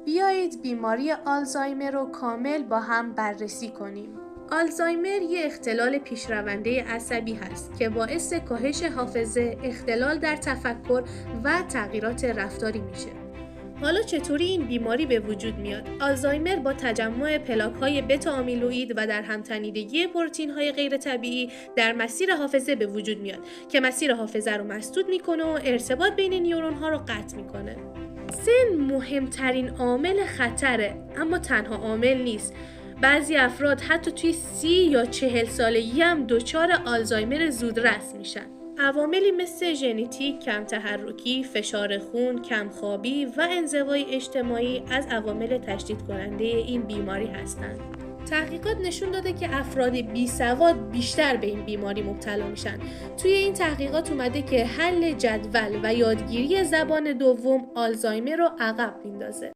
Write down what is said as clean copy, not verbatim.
بیایید بیماری آلزایمر رو کامل با هم بررسی کنیم. آلزایمر یه اختلال پیشرونده عصبی هست که باعث کاهش حافظه، اختلال در تفکر و تغییرات رفتاری میشه. حالا چطوری این بیماری به وجود میاد؟ آلزایمر با تجمع پلاک‌های بتا آمیلوئید و در همتنیدگی پروتئین‌های غیر طبیعی در مسیر حافظه به وجود میاد که مسیر حافظه رو مسدود میکنه و ارتباط بین نیورون‌ها رو قطع میکنه. سن مهمترین عامل خطره، اما تنها عامل نیست. بعضی افراد حتی توی 30 یا 40 سالگی هم دچار آلزایمر زودرس میشن. عواملی مثل ژنتیک، کم تحرکی، فشار خون، کمخوابی و انزوای اجتماعی از عوامل تشدید کننده این بیماری هستند. تحقیقات نشون داده که افراد بیسواد بیشتر به این بیماری مبتلا میشن. توی این تحقیقات اومده که حل جدول و یادگیری زبان دوم آلزایمر رو عقب میندازه.